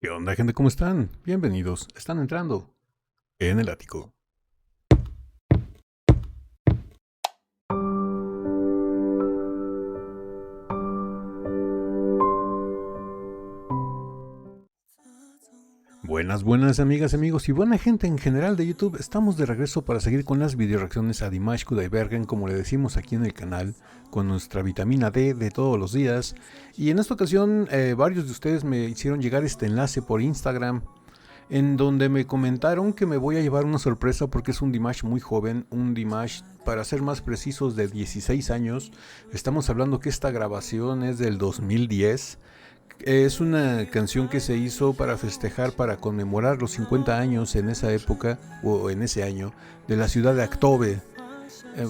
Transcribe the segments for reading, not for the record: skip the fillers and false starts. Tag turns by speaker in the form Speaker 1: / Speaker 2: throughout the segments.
Speaker 1: ¿Qué onda, gente? ¿Cómo están? Bienvenidos. Están entrando en el ático. Buenas amigas, amigos y buena gente en general de YouTube. Estamos de regreso para seguir con las video reacciones a Dimash Kudaibergen, como le decimos aquí en el canal, con nuestra vitamina D de todos los días. Y en esta ocasión varios de ustedes me hicieron llegar este enlace por Instagram, en donde me comentaron que me voy a llevar una sorpresa porque es un Dimash muy joven, un Dimash, para ser más precisos, de 16 años. Estamos hablando que esta grabación es del 2010. Es una canción que se hizo para festejar, para conmemorar los 50 años en esa época, o en ese año, de la ciudad de Aktobe.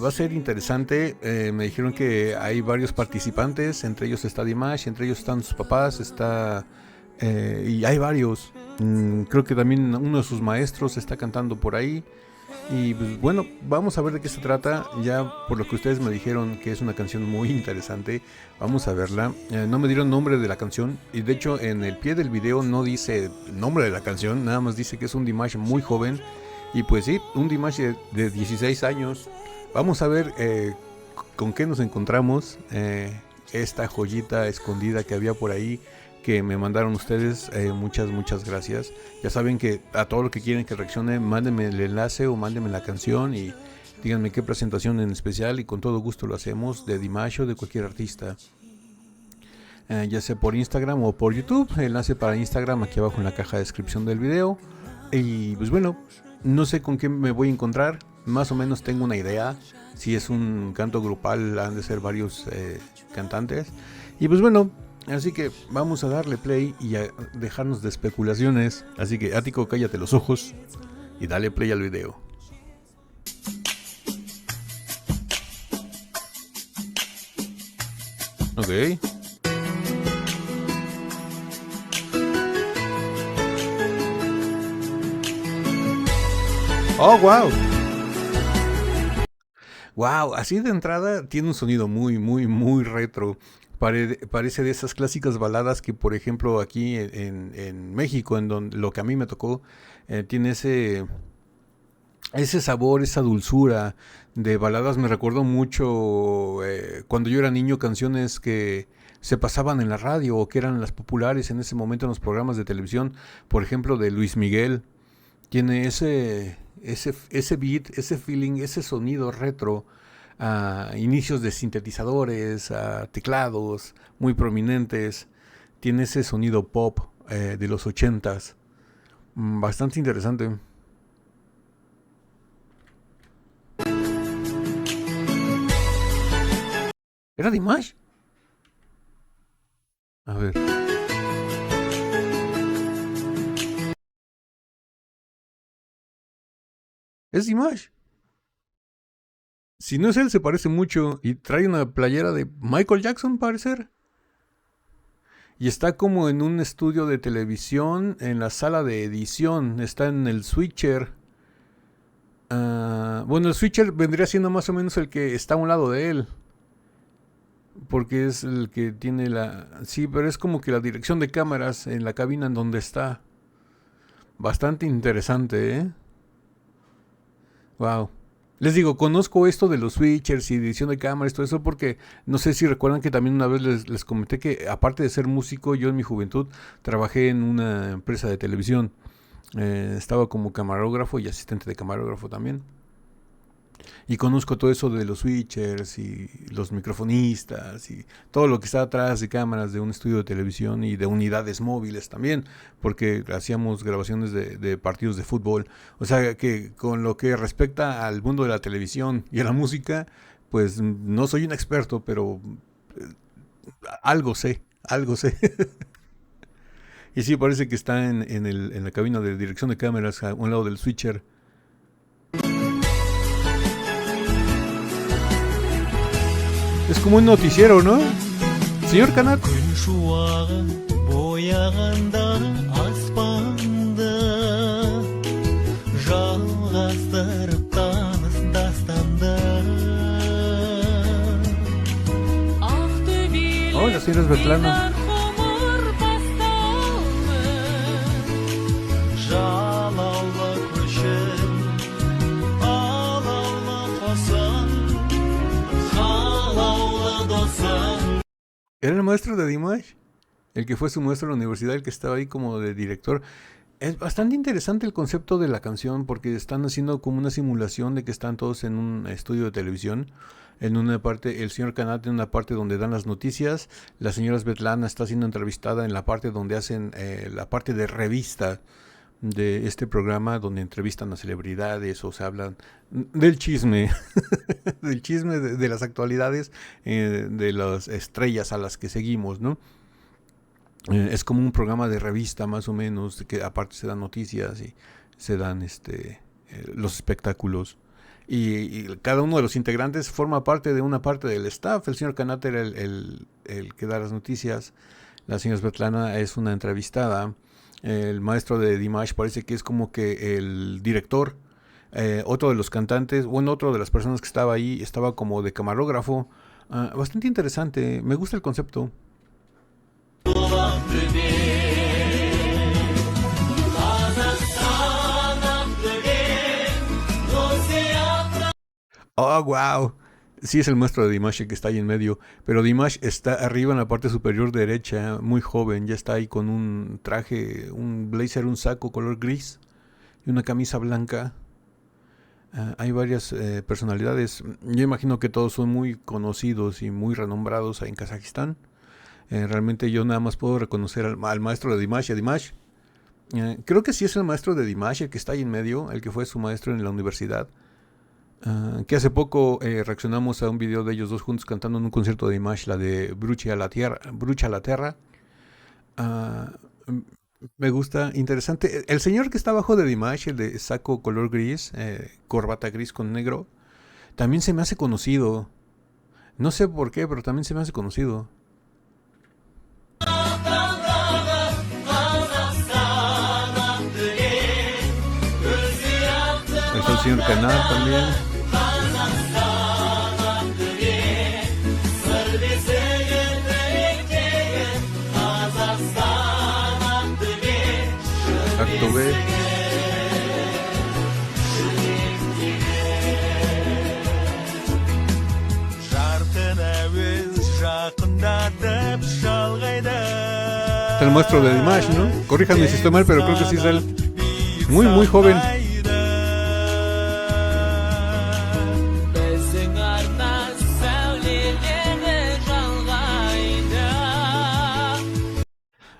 Speaker 1: Va a ser interesante. Me dijeron que hay varios participantes, entre ellos está Dimash, entre ellos están sus papás, y hay varios. Creo que también uno de sus maestros está cantando por ahí. Y pues bueno, vamos a ver de qué se trata. Ya por lo que ustedes me dijeron que es una canción muy interesante, vamos a verla. No me dieron nombre de la canción, y de hecho en el pie del video no dice el nombre de la canción, nada más dice que es un Dimash muy joven. Y pues sí, un Dimash de 16 años. Vamos a ver con qué nos encontramos. Esta joyita escondida que había por ahí, que me mandaron ustedes. Muchas gracias. Ya saben que a todo lo que quieren que reaccione, mándenme el enlace o mándenme la canción y díganme qué presentación en especial, y con todo gusto lo hacemos, de Dimash o de cualquier artista, ya sea por Instagram o por YouTube. El enlace para Instagram aquí abajo en la caja de descripción del video. Y pues bueno, no sé con qué me voy a encontrar, más o menos tengo una idea. Si es un canto grupal, han de ser varios cantantes. Y pues bueno, así que vamos a darle play y a dejarnos de especulaciones. Así que, Ático, cállate los ojos y dale play al video. Ok. Oh, wow. Wow, así de entrada tiene un sonido muy retro. Parece de esas clásicas baladas que, por ejemplo, aquí en México, en donde lo que a mí me tocó, tiene ese sabor, esa dulzura de baladas. Me recuerdo mucho cuando yo era niño, canciones que se pasaban en la radio o que eran las populares en ese momento en los programas de televisión, por ejemplo de Luis Miguel. Tiene ese beat, ese feeling, ese sonido retro, a inicios de sintetizadores, a teclados muy prominentes. Tiene ese sonido pop de los 80s, bastante interesante. ¿Era Dimash? A ver. ¿Es Dimash? Si no es él, se parece mucho y trae una playera de Michael Jackson, parecer. Y está como en un estudio de televisión, en la sala de edición. Está en el switcher. Bueno, el switcher vendría siendo más o menos el que está a un lado de él, porque es el que tiene la... Sí, pero es como que la dirección de cámaras en la cabina en donde está. Bastante interesante, ¿eh? Wow. Les digo, conozco esto de los switchers y edición de cámaras, todo eso, porque no sé si recuerdan que también una vez les comenté que, aparte de ser músico, yo en mi juventud trabajé en una empresa de televisión. Estaba como camarógrafo y asistente de camarógrafo también. Y conozco todo eso de los switchers y los microfonistas y todo lo que está atrás de cámaras de un estudio de televisión y de unidades móviles también, porque hacíamos grabaciones de partidos de fútbol. O sea que con lo que respecta al mundo de la televisión y a la música, pues no soy un experto, pero algo sé. Y sí, parece que está en la cabina de dirección de cámaras a un lado del switcher. Es como un noticiero, ¿no? Señor Kanak. Oh, la señora Svetlana. Era el maestro de Dimash, el que fue su maestro en la universidad, el que estaba ahí como de director. Es bastante interesante el concepto de la canción porque están haciendo como una simulación de que están todos en un estudio de televisión. En una parte, el señor Canat en una parte donde dan las noticias, la señora Svetlana está siendo entrevistada en la parte donde hacen la parte de revista de este programa, donde entrevistan a celebridades o se hablan del chisme, del chisme de las actualidades, de las estrellas a las que seguimos, ¿no? Es como un programa de revista más o menos, que aparte se dan noticias y se dan los espectáculos. Y cada uno de los integrantes forma parte de una parte del staff. El señor Canat era el que da las noticias. La señora Svetlana es una entrevistada. El maestro de Dimash parece que es como que el director. Otro de los cantantes, bueno, otro de las personas que estaba ahí, estaba como de camarógrafo. Bastante interesante. Me gusta el concepto. Oh, wow. Sí es el maestro de Dimash el que está ahí en medio, pero Dimash está arriba en la parte superior derecha, muy joven, ya está ahí con un traje, un blazer, un saco color gris y una camisa blanca. Hay varias personalidades, yo imagino que todos son muy conocidos y muy renombrados en Kazajistán. Realmente yo nada más puedo reconocer al maestro de Dimash, a Dimash. Creo que sí es el maestro de Dimash el que está ahí en medio, el que fue su maestro en la universidad. Que hace poco reaccionamos a un video de ellos dos juntos cantando en un concierto de Dimash, la de Brucha a la Tierra. Me gusta, interesante. El señor que está abajo de Dimash, el de saco color gris, corbata gris con negro, también se me hace conocido. No sé por qué, pero también se me hace conocido. Está el señor Canat también. Acto B. Es el maestro de Dimash, ¿no? Corríjanme si estoy mal, pero creo que sí es él. Muy, muy joven.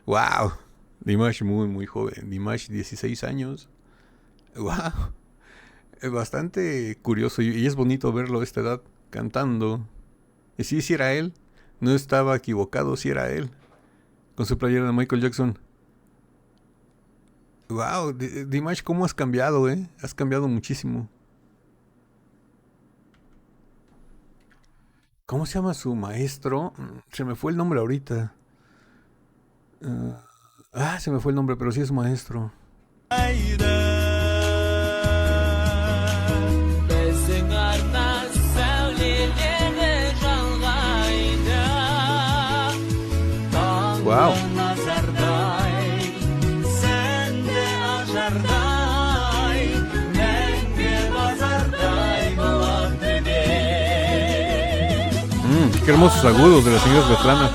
Speaker 1: Wow. Dimash muy, muy joven. Dimash, 16 años. Wow. Es bastante curioso y es bonito verlo a esta edad cantando. Y sí era él. No estaba equivocado, sí era él. Con su playera de Michael Jackson. Wow, Dimash, ¿cómo has cambiado, eh? Has cambiado muchísimo. ¿Cómo se llama su maestro? Se me fue el nombre ahorita. Se me fue el nombre, pero sí es maestro. Wow. Qué hermosos agudos de la señora Svetlana.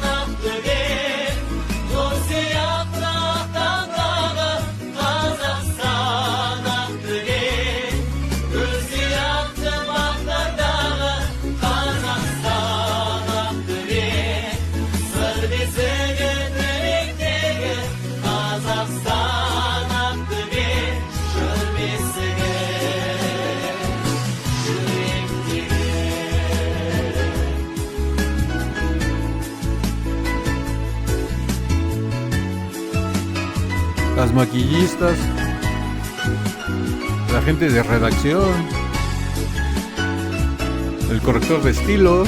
Speaker 1: Las maquillistas, la gente de redacción, el corrector de estilo.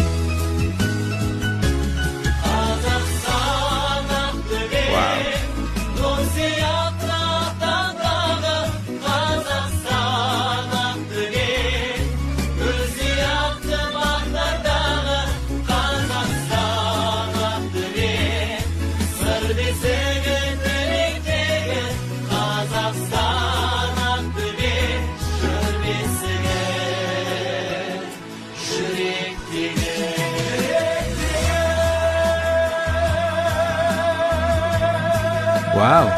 Speaker 2: Yeah.
Speaker 1: Wow.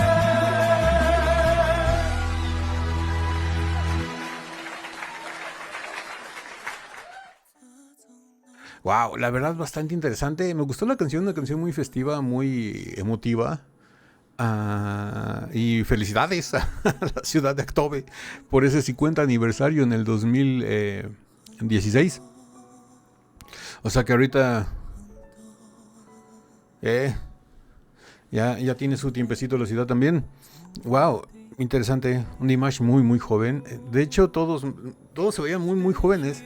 Speaker 1: Wow, la verdad bastante interesante. Me gustó la canción, una canción muy festiva, muy emotiva. Y felicidades a la ciudad de Actobe por ese 50 aniversario en el 2016. O sea que ahorita eh, ya tiene su tiempecito la ciudad también. Wow, interesante. Un Dimash muy, muy joven. De hecho, todos se veían muy, muy jóvenes.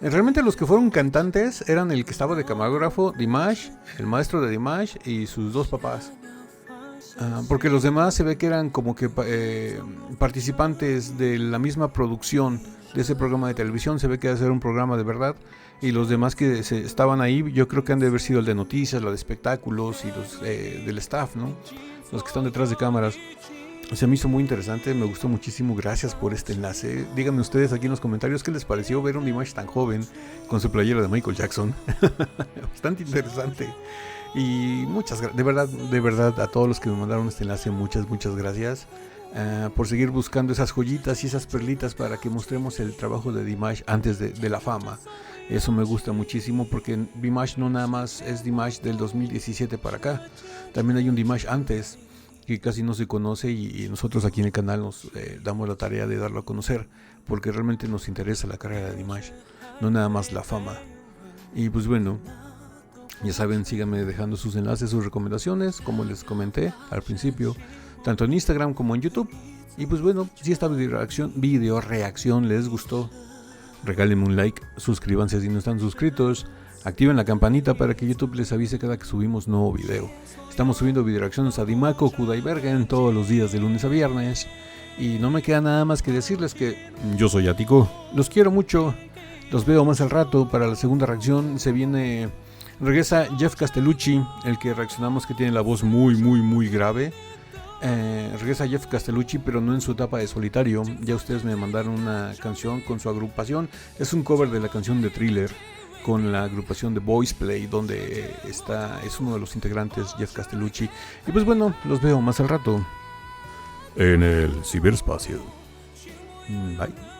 Speaker 1: Realmente los que fueron cantantes eran el que estaba de camarógrafo, Dimash, el maestro de Dimash y sus dos papás. Porque los demás se ve que eran como que participantes de la misma producción de ese programa de televisión. Se ve que era un programa de verdad. Y los demás que estaban ahí, yo creo que han de haber sido el de noticias, los de espectáculos y los del staff, ¿no? Los que están detrás de cámaras. Se me hizo muy interesante, me gustó muchísimo. Gracias por este enlace. Díganme ustedes aquí en los comentarios qué les pareció ver un Dimash tan joven con su playera de Michael Jackson. Bastante interesante. Y de verdad, a todos los que me mandaron este enlace, muchas gracias por seguir buscando esas joyitas y esas perlitas para que mostremos el trabajo de Dimash antes de la fama. Eso me gusta muchísimo porque Dimash no nada más es Dimash del 2017 para acá. También hay un Dimash antes que casi no se conoce y nosotros aquí en el canal nos damos la tarea de darlo a conocer porque realmente nos interesa la carrera de Dimash, no nada más la fama. Y pues bueno, ya saben, síganme dejando sus enlaces, sus recomendaciones, como les comenté al principio, tanto en Instagram como en YouTube. Y pues bueno, si esta video reacción les gustó, regálenme un like, suscríbanse si no están suscritos, activen la campanita para que YouTube les avise cada que subimos nuevo video. Estamos subiendo video reacciones a Dimako Kudaibergen todos los días de lunes a viernes. Y no me queda nada más que decirles que yo soy Ático, los quiero mucho, los veo más al rato. Para la segunda reacción regresa Jeff Castellucci, el que reaccionamos, que tiene la voz muy, muy, muy grave. Regresa Jeff Castellucci, pero no en su etapa de solitario. Ya ustedes me mandaron una canción con su agrupación. Es un cover de la canción de Thriller con la agrupación de Voice Play, donde es uno de los integrantes, Jeff Castellucci. Y pues bueno, los veo más al rato en el ciberespacio. Bye.